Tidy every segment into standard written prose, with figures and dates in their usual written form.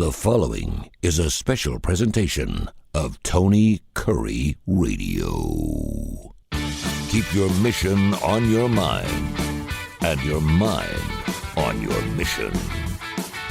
The following is a special presentation of Tony Kurre Radio. Keep your mission on your mind and your mind on your mission.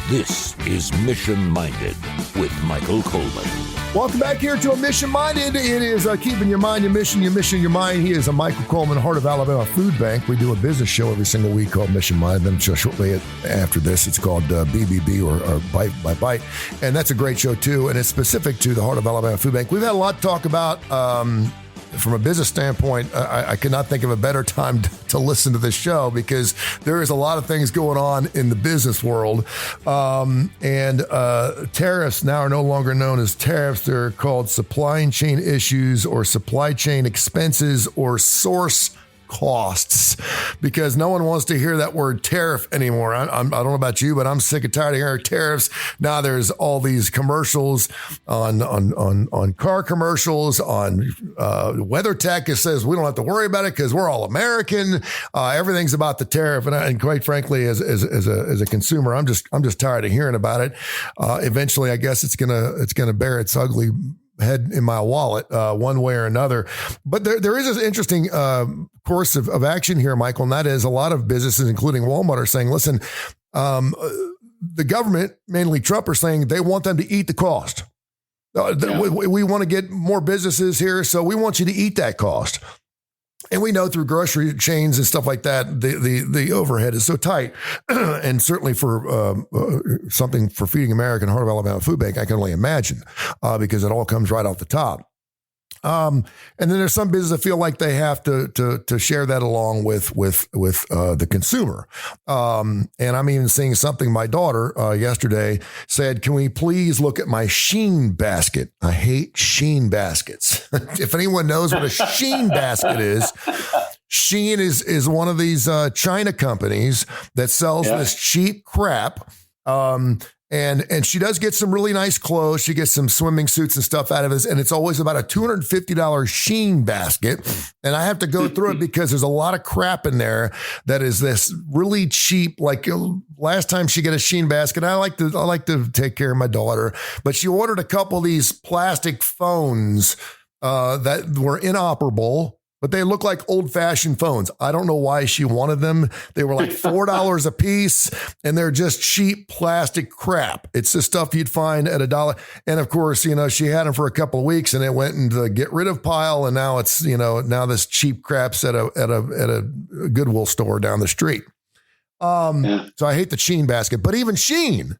This is Mission Minded with Michael Coleman. Welcome back here to a Mission Minded. It is keeping your mind, your mission, your mind. He is a Michael Coleman, Heart of Alabama Food Bank. We do a business show every single week called Mission Minded. Then shortly after this, it's called BBB or Bite by Bite. And that's a great show too. And it's specific to the Heart of Alabama Food Bank. We've had a lot to talk about. From a business standpoint, I could not think of a better time to listen to this show because there is a lot of things going on in the business world. And tariffs now are no longer known as tariffs. They're called supply chain issues or supply chain expenses or source costs, because no one wants to hear that word tariff anymore. I don't know about you, but I'm sick and tired of hearing tariffs. Now there's all these commercials on car commercials, on WeatherTech. It says we don't have to worry about it because we're all American. Everything's about the tariff, and quite frankly, as a consumer, I'm just tired of hearing about it. Eventually, I guess it's gonna bear its ugly head in my wallet, one way or another. But there is this interesting course of action here, Michael, and that is a lot of businesses, including Walmart, are saying, listen, the government, mainly Trump, are saying they want them to eat the cost. We want to get more businesses here, so we want you to eat that cost. And we know through grocery chains and stuff like that, the overhead is so tight. And certainly for something for Feeding America and Heart of Alabama Food Bank, I can only imagine because it all comes right off the top. And then there's some businesses that feel like they have to share that along with the consumer. And I'm even seeing something. My daughter yesterday said, "Can we please look at my Shein basket?" I hate Shein baskets. If anyone knows what a Shein basket is, Shein is one of these China companies that sells this cheap crap. And she does get some really nice clothes. She gets some swimming suits and stuff out of this. And it's always about a $250 Shein basket. And I have to go through it because there's a lot of crap in there that is this really cheap. Like last time she got a Shein basket, I like to take care of my daughter, but she ordered a couple of these plastic phones that were inoperable, but they look like old-fashioned phones. I don't know why she wanted them. They were like $4 a piece, and they're just cheap plastic crap. It's the stuff you'd find at $1. And of course, she had them for a couple of weeks, and it went into the get rid of pile. And now it's, now this cheap crap's at a Goodwill store down the street. So I hate the Shein basket, but even Shein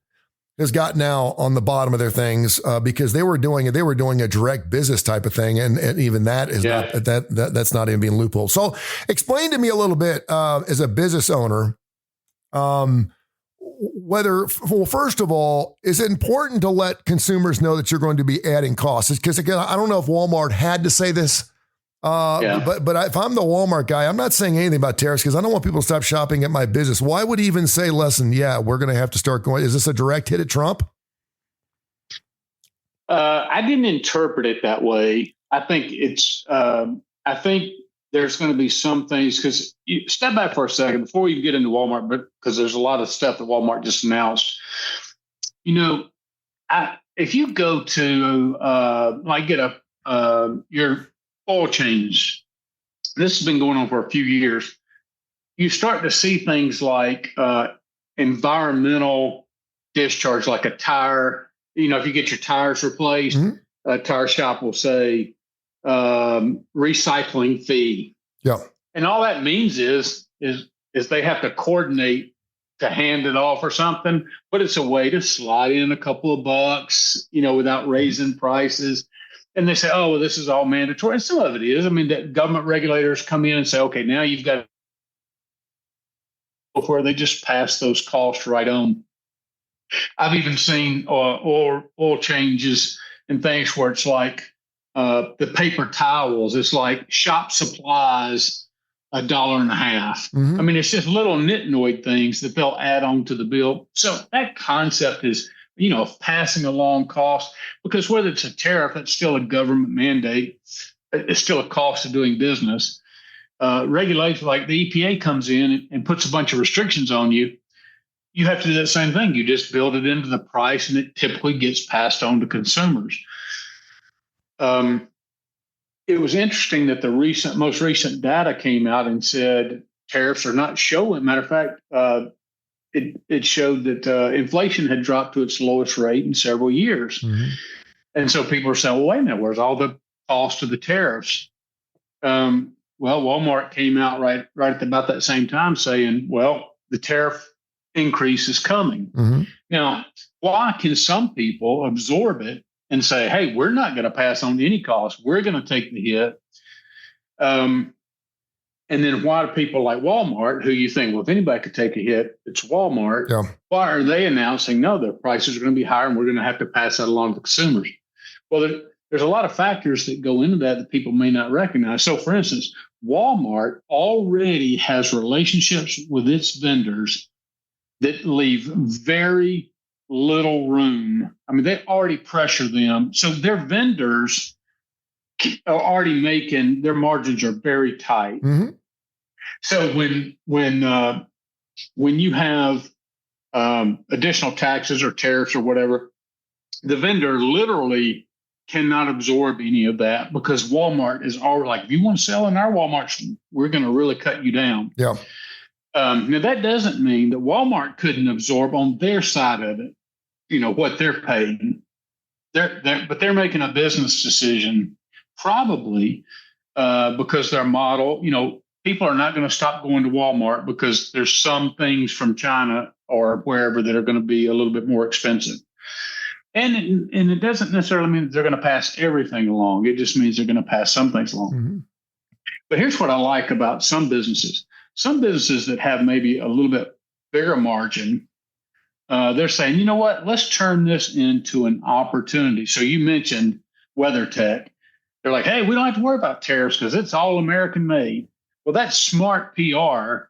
has got now on the bottom of their things because they were doing a direct business type of thing, and even that is not that's not even being loopholed. So explain to me a little bit as a business owner, first of all, is it important to let consumers know that you're going to be adding costs? Because again, I don't know if Walmart had to say this. But if I'm the Walmart guy, I'm not saying anything about tariffs because I don't want people to stop shopping at my business. Why would he even say, listen, we're going to have to start going? Is this a direct hit at Trump? I didn't interpret it that way. I think I think there's going to be some things because you step back for a second before you get into Walmart, but because there's a lot of stuff that Walmart just announced. If you go to get your oil change, this has been going on for a few years. You start to see things like environmental discharge, like a tire. If you get your tires replaced, a tire shop will say recycling fee. Yeah, and all that means is they have to coordinate to hand it off or something. But it's a way to slide in a couple of bucks, without raising prices. And they say, oh, well, this is all mandatory. And some of it is. I mean, that government regulators come in and say, okay, now you've got where they just pass those costs right on. I've even seen oil changes and things where it's like the paper towels. It's like shop supplies, $1.50. I mean, it's just little nitnoid things that they'll add on to the bill. So that concept is, of passing along costs, because whether it's a tariff, it's still a government mandate. It's still a cost of doing business. Regulations like the EPA comes in and puts a bunch of restrictions on you. you have to do that same thing. You just build it into the price, and it typically gets passed on to consumers. It was interesting that the most recent data came out and said tariffs are not showing. Matter of fact, it showed that inflation had dropped to its lowest rate in several years. Mm-hmm. And so people are saying, well, wait a minute, where's all the cost of the tariffs? Well, Walmart came out right at about that same time saying, well, the tariff increase is coming. Mm-hmm. Now, why can some people absorb it and say, hey, we're not going to pass on any cost. We're going to take the hit. And then why do people like Walmart, who you think, well, if anybody could take a hit, it's Walmart. Yeah. Why are they announcing, no, their prices are going to be higher and we're going to have to pass that along to consumers? Well, there's a lot of factors that go into that people may not recognize. So, for instance, Walmart already has relationships with its vendors that leave very little room. I mean, they already pressure them. So their vendors are already making, their margins are very tight. Mm-hmm. So when you have additional taxes or tariffs or whatever, the vendor literally cannot absorb any of that because Walmart is already like, if you want to sell in our Walmart, we're going to really cut you down. Yeah. Now that doesn't mean that Walmart couldn't absorb on their side of it, what they're paying. But they're making a business decision probably because their model, people are not going to stop going to Walmart because there's some things from China or wherever that are going to be a little bit more expensive. And it doesn't necessarily mean that they're going to pass everything along. It just means they're going to pass some things along. Mm-hmm. But here's what I like about some businesses. Some businesses that have maybe a little bit bigger margin, they're saying, you know what, let's turn this into an opportunity. So you mentioned WeatherTech. They're like, hey, we don't have to worry about tariffs because it's all American made. Well, that's smart PR,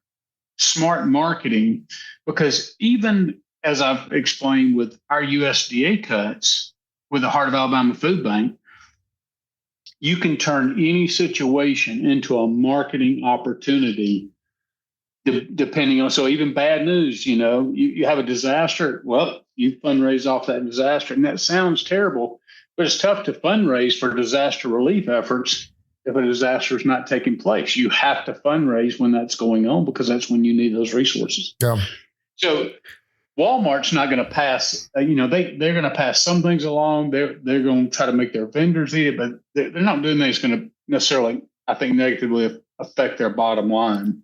smart marketing, because even as I've explained with our USDA cuts with the Heart of Alabama Food Bank, you can turn any situation into a marketing opportunity depending on, so even bad news, you have a disaster. Well, you fundraise off that disaster. And that sounds terrible, but it's tough to fundraise for disaster relief efforts if a disaster is not taking place. You have to fundraise when that's going on because that's when you need those resources. Yeah. So Walmart's not going to pass, they're going to pass some things along. They're going to try to make their vendors eat it, but they're not doing that. It's going to necessarily, I think, negatively affect their bottom line.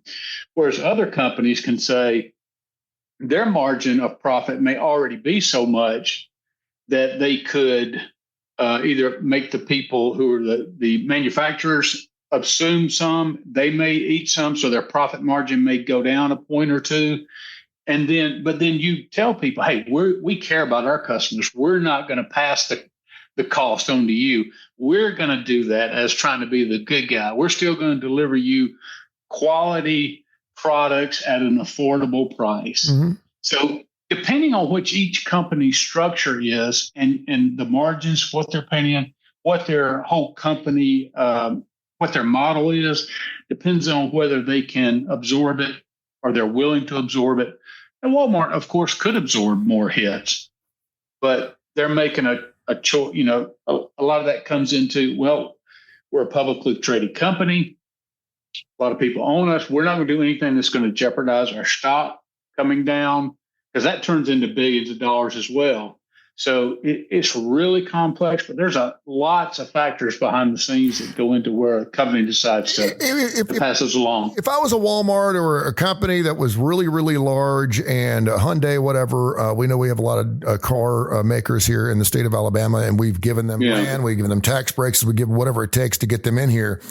Whereas other companies can say their margin of profit may already be so much that they could either make the people who are the manufacturers assume some, they may eat some, so their profit margin may go down a point or two. But then you tell people, hey, we care about our customers. We're not going to pass the cost on to you. We're going to do that as trying to be the good guy. We're still going to deliver you quality products at an affordable price. Mm-hmm. So depending on which each company's structure is and the margins, what they're paying, what their whole company, what their model is, depends on whether they can absorb it or they're willing to absorb it. And Walmart, of course, could absorb more hits, but they're making a choice. A lot of that comes into, well, we're a publicly traded company. A lot of people own us. We're not going to do anything that's going to jeopardize our stock coming down because that turns into billions of dollars as well. So it's really complex, but there's lots of factors behind the scenes that go into where a company decides to pass those along. If I was a Walmart or a company that was really, really large and Hyundai, whatever, we know we have a lot of car makers here in the state of Alabama, and we've given them land, we've given them tax breaks, we give whatever it takes to get them in here.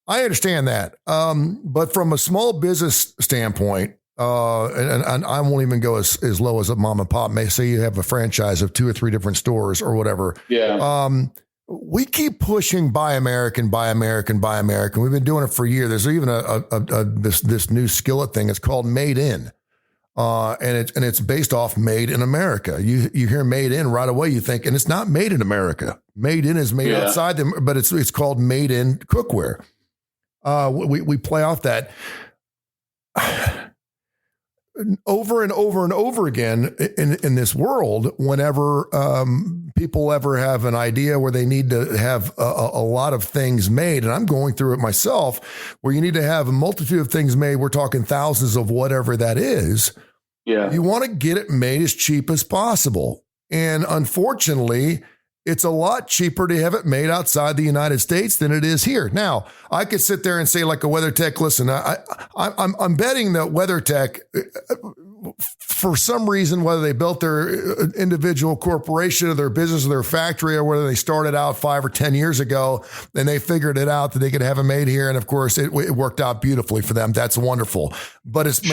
I understand that. But from a small business standpoint, and I won't even go as low as a mom and pop. May say you have a franchise of 2 or 3 different stores or whatever. Yeah. We keep pushing buy American, buy American, buy American. We've been doing it for years. There's even this new skillet thing. It's called Made In. And it's based off Made in America. You hear Made In right away, you think, and it's not made in America. Made in is made outside them, but it's called Made In Cookware. We play off that. over and over and over again in this world, whenever people ever have an idea where they need to have a lot of things made, and I'm going through it myself, where you need to have a multitude of things made, we're talking thousands of whatever that is. Yeah. You want to get it made as cheap as possible. And unfortunately, it's a lot cheaper to have it made outside the United States than it is here. Now, I could sit there and say, like a WeatherTech, listen, I'm betting that WeatherTech, for some reason, whether they built their individual corporation or their business or their factory, or whether they started out 5 or 10 years ago and they figured it out that they could have it made here. And of course, it worked out beautifully for them. That's wonderful. But it's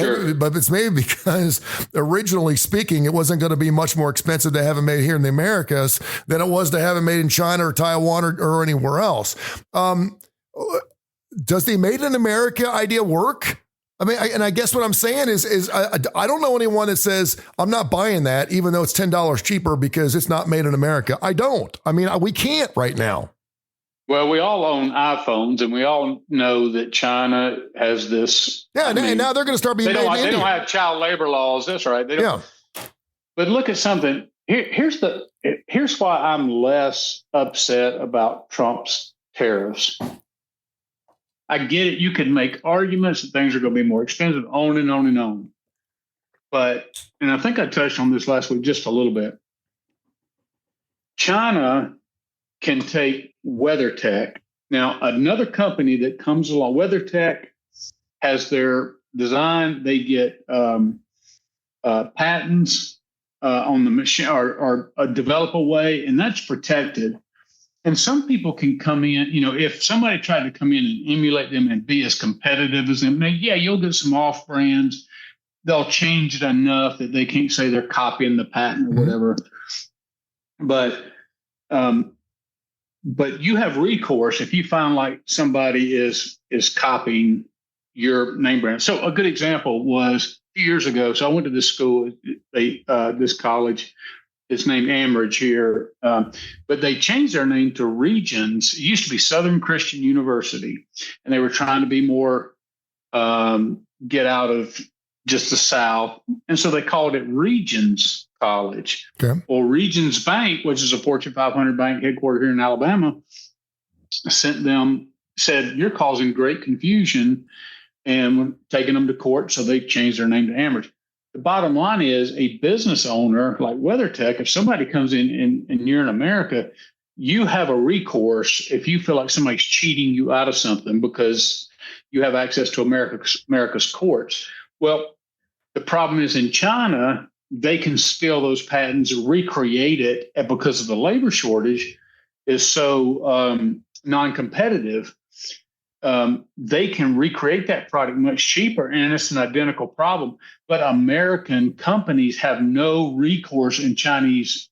maybe because originally speaking, it wasn't going to be much more expensive to have it made here in the Americas than it was to have it made in China or Taiwan or anywhere else. Does the made in America idea work? I mean, I guess what I'm saying is I don't know anyone that says I'm not buying that, even though it's $10 cheaper because it's not made in America. I don't. I mean, we can't right now. Well, we all own iPhones, and we all know that China has this. Yeah, and now they're going to start being made in India. They don't have child labor laws. That's right. They don't. Yeah. But look at something. Here's why I'm less upset about Trump's tariffs. I get it. You can make arguments that things are going to be more expensive, on and on and on. But, and I think I touched on this last week just a little bit. China can take WeatherTech. Now, another company that comes along, WeatherTech has their design. They get patents on the machine or develop a way, and that's protected. And some people can come in, if somebody tried to come in and emulate them and be as competitive as them, you'll get some off brands. They'll change it enough that they can't say they're copying the patent or whatever. But you have recourse if you find like somebody is copying your name brand. So a good example was a few years ago. So I went to this school, this college. It's named Amridge here, but they changed their name to Regions. It used to be Southern Christian University, and they were trying to be more get out of just the South, and so they called it Regions College. Okay. Well, Regions Bank, which is a Fortune 500 bank headquartered here in Alabama, said, you're causing great confusion, and taking them to court, so they changed their name to Amridge. The bottom line is a business owner like WeatherTech, if somebody comes in and you're in America, you have a recourse if you feel like somebody's cheating you out of something because you have access to America's courts. Well, the problem is in China, they can steal those patents, recreate it, and because of the labor shortage is so non-competitive, they can recreate that product much cheaper, and it's an identical problem. But American companies have no recourse in Chinese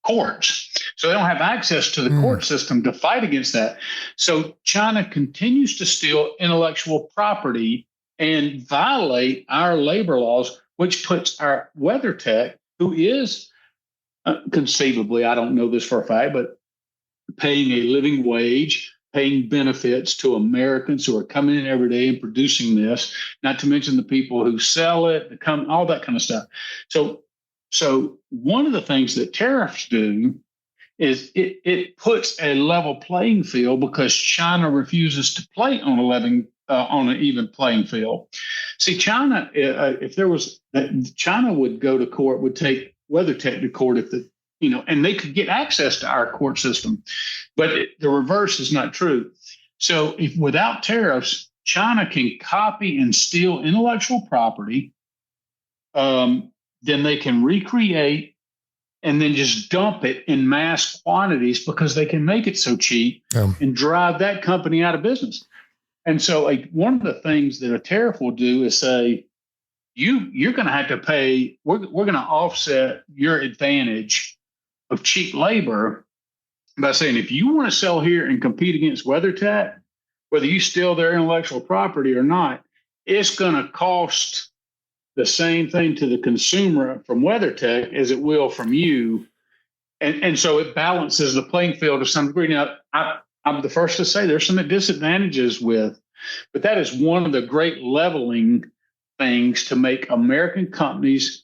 courts. So they don't have access to the court system to fight against that. So China continues to steal intellectual property and violate our labor laws, which puts our WeatherTech, who is conceivably, I don't know this for a fact, but paying a living wage, paying benefits to Americans who are coming in every day and producing this, not to mention the people who sell it, all that kind of stuff. So one of the things that tariffs do is it puts a level playing field because China refuses to play on an even playing field. See, China, China would go to court, would take WeatherTech to court and they could get access to our court system, but the reverse is not true. So if without tariffs, China can copy and steal intellectual property, then they can recreate and then just dump it in mass quantities because they can make it so cheap and drive that company out of business. And so one of the things that a tariff will do is say, you're going to have to pay, we're going to offset your advantage of cheap labor by saying, if you want to sell here and compete against WeatherTech, whether you steal their intellectual property or not, it's going to cost the same thing to the consumer from WeatherTech as it will from you. And so it balances the playing field to some degree. Now, I'm the first to say there's some disadvantages but that is one of the great leveling things to make American companies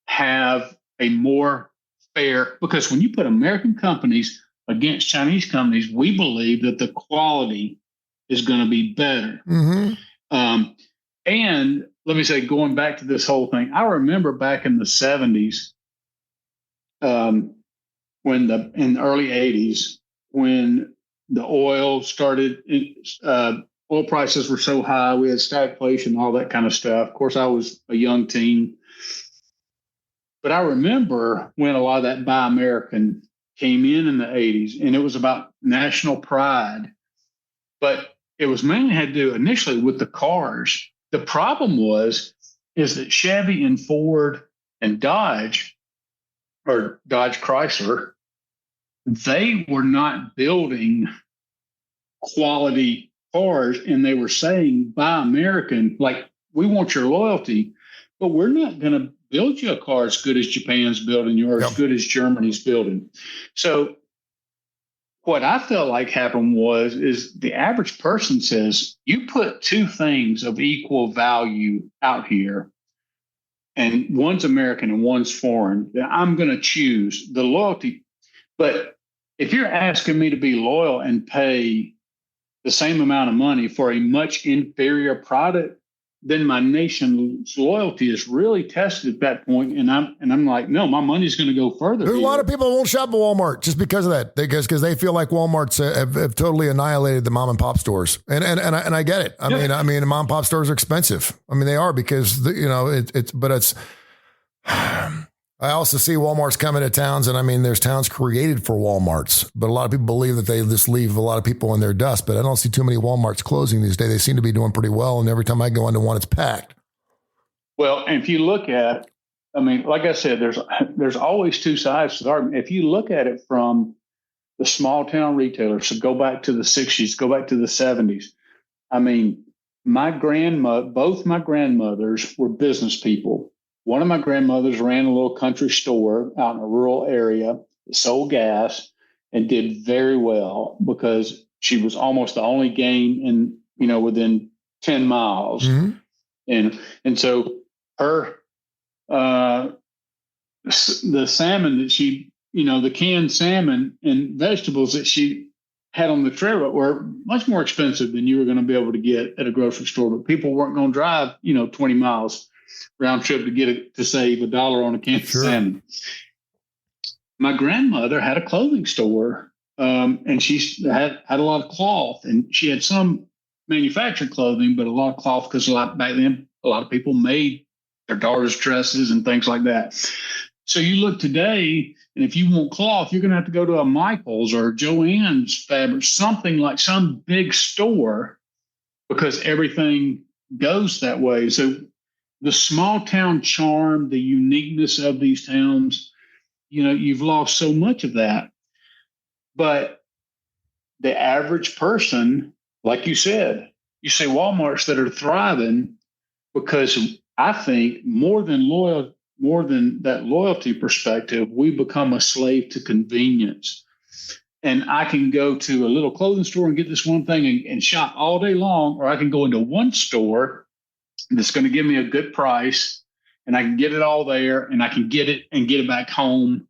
have a more fair, because when you put American companies against Chinese companies, we believe that the quality is going to be better. Mm-hmm. And let me say, going back to this whole thing, I remember back in the 70s, in the early 80s, when the oil started, oil prices were so high, we had stagflation, all that kind of stuff. Of course, I was a young teen. But I remember when a lot of that Buy American came in the 80s, and it was about national pride. But it was mainly had to do initially with the cars. The problem is that Chevy and Ford and Dodge, or Dodge Chrysler, they were not building quality cars, and they were saying, Buy American, like, we want your loyalty, but we're not going to build you a car as good as Japan's building or as good as Germany's building. So what I felt like happened is the average person says, you put two things of equal value out here, and one's American and one's foreign, I'm going to choose the loyalty. But if you're asking me to be loyal and pay the same amount of money for a much inferior product, then my nation's loyalty is really tested at that point, and I'm like, no, my money's going to go further. There's a lot of people who won't shop at Walmart just because of that, because they feel like Walmart's have totally annihilated the mom and pop stores, and I get it. I mean, mom and pop stores are expensive. I mean, they are because it's. I also see Walmarts coming to towns, and I mean, there's towns created for Walmarts, but a lot of people believe that they just leave a lot of people in their dust. But I don't see too many Walmarts closing these days. They seem to be doing pretty well, and every time I go into one, it's packed. Well, and if you look at, I mean, like I said, there's always two sides to the argument. If you look at it from the small town retailers, so go back to the 60s, go back to the 70s. I mean, both my grandmothers were business people. One of my grandmothers ran a little country store out in a rural area, sold gas, and did very well because she was almost the only game within 10 miles. Mm-hmm. And so her, the salmon that she, the canned salmon and vegetables that she had on the trailer were much more expensive than you were going to be able to get at a grocery store. But people weren't going to drive, 20 miles round trip to save $1 on a can of salmon. My grandmother had a clothing store, and she had a lot of cloth, and she had some manufactured clothing, but a lot of cloth because back then a lot of people made their daughters' dresses and things like that. So you look today, and if you want cloth, you're going to have to go to a Michael's or Joann's Fabric, something like some big store, because everything goes that way. So the small town charm, the uniqueness of these towns, you've lost so much of that. But the average person, like you said, you see Walmarts that are thriving because I think more than that loyalty perspective, we become a slave to convenience. And I can go to a little clothing store and get this one thing and shop all day long, or I can go into one store that's going to give me a good price, and I can get it all there, and I can get it back home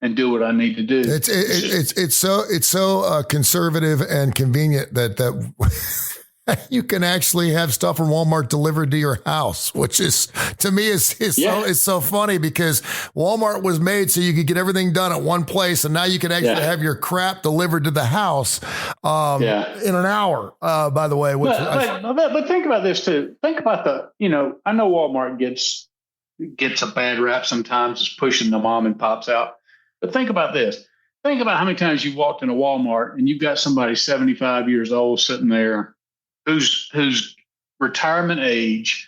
and do what I need to do. It's so conservative and convenient that you can actually have stuff from Walmart delivered to your house, which is, to me, is so funny, because Walmart was made so you could get everything done at one place, and now you can actually have your crap delivered to the house in an hour. By the way, but think about this too. Think about I know Walmart gets a bad rap sometimes, is pushing the mom and pops out. But think about this. Think about how many times you've walked into Walmart and you've got somebody 75 years old sitting there whose retirement age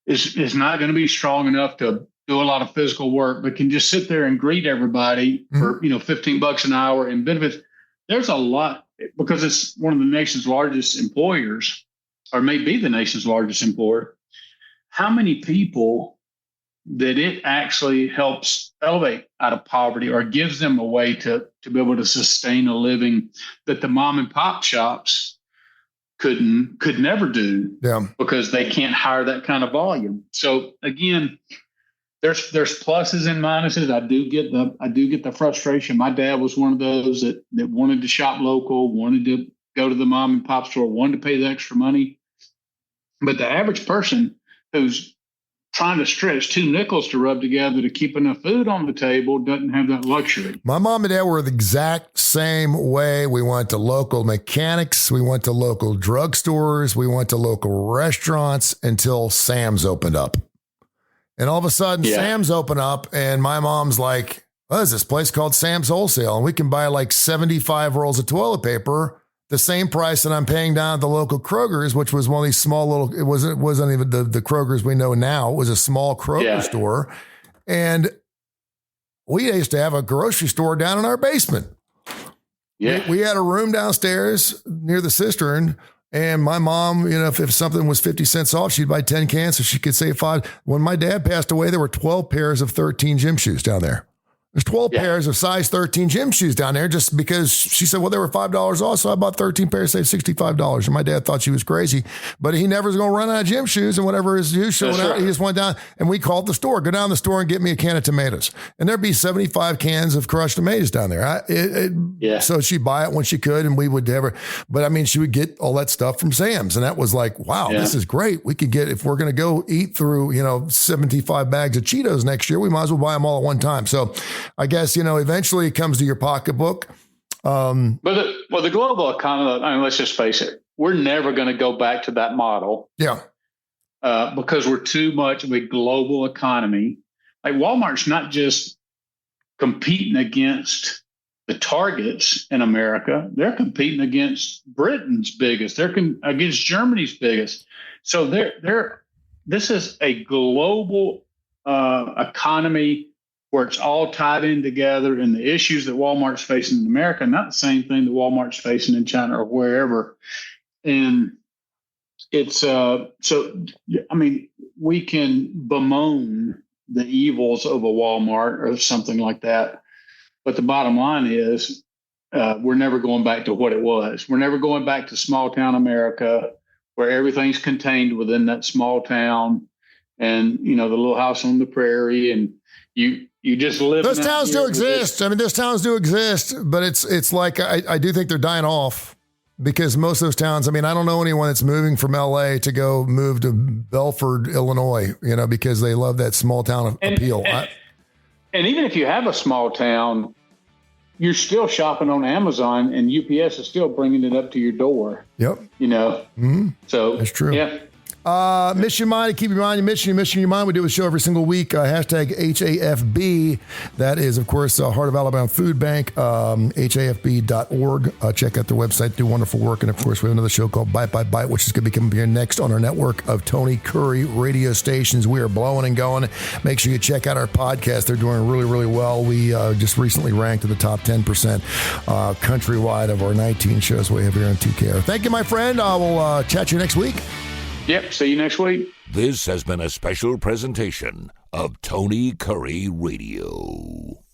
is not going to be strong enough to do a lot of physical work, but can just sit there and greet everybody for $15 an hour and benefits. There's a lot, because it's one of the nation's largest employers, or may be the nation's largest employer. How many people that it actually helps elevate out of poverty or gives them a way to be able to sustain a living that the mom and pop shops could never do, Yeah. because they can't hire that kind of volume. So again, there's pluses and minuses. I do get the frustration. My dad was one of those that wanted to shop local, wanted to go to the mom and pop store, wanted to pay the extra money. But the average person who's trying to stretch 2 nickels to rub together to keep enough food on the table doesn't have that luxury. My mom and dad were the exact same way. We went to local mechanics. We went to local drugstores. We went to local restaurants until Sam's opened up. And all of a sudden, Sam's open up, and my mom's like, "What is this place called Sam's Wholesale? And we can buy like 75 rolls of toilet paper, the same price that I'm paying down at the local Kroger's," which was one of these small little, it wasn't even the Kroger's we know now. It was a small Kroger store. And we used to have a grocery store down in our basement. Yeah. We had a room downstairs near the cistern. And my mom, if something was 50 cents off, she'd buy 10 cans so she could save 5. When my dad passed away, there were 12 pairs of 13 gym shoes down there. There's 12 pairs of size 13 gym shoes down there just because she said, well, they were $5 off. So I bought 13 pairs, saved $65. And my dad thought she was crazy, but he never was going to run out of gym shoes. And whatever his shoes showed out, he just went down, and we called the store, go down the store and get me a can of tomatoes. And there'd be 75 cans of crushed tomatoes down there. So she'd buy it when she could, and we would never, but I mean, she would get all that stuff from Sam's. And that was like, wow, this is great. We could get, if we're going to go eat through, 75 bags of Cheetos next year, we might as well buy them all at one time. So I guess, eventually it comes to your pocketbook. But the global economy, I mean, let's just face it, we're never going to go back to that model. Yeah. Because we're too much of a global economy. Like Walmart's not just competing against the Targets in America. They're competing against Britain's biggest. They're against Germany's biggest. So this is a global economy where it's all tied in together, and the issues that Walmart's facing in America, not the same thing that Walmart's facing in China or wherever. And it's we can bemoan the evils of a Walmart or something like that. But the bottom line is we're never going back to what it was. We're never going back to small town America where everything's contained within that small town and, the little house on the prairie, and you just live. Those towns do exist. I mean, those towns do exist, but it's like, I do think they're dying off because most of those towns, I mean, I don't know anyone that's moving from LA to go move to Belford, Illinois, because they love that small town appeal. And even if you have a small town, you're still shopping on Amazon, and UPS is still bringing it up to your door. Yep. So that's true. Yeah. Mission Mind, keep your mind, your mission, your mind. We do a show every single week. Hashtag HAFB. That is, of course, Heart of Alabama Food Bank, HAFB.org. Check out their website, do wonderful work. And of course, we have another show called Bite by Bite, which is going to be coming here next on our network of Tony Curry radio stations. We are blowing and going. Make sure you check out our podcast. They're doing really, really well. We just recently ranked in the top 10% countrywide of our 19 shows we have here on TKR. Thank you, my friend. I will chat to you next week. Yep. See you next week. This has been a special presentation of Tony Curry Radio.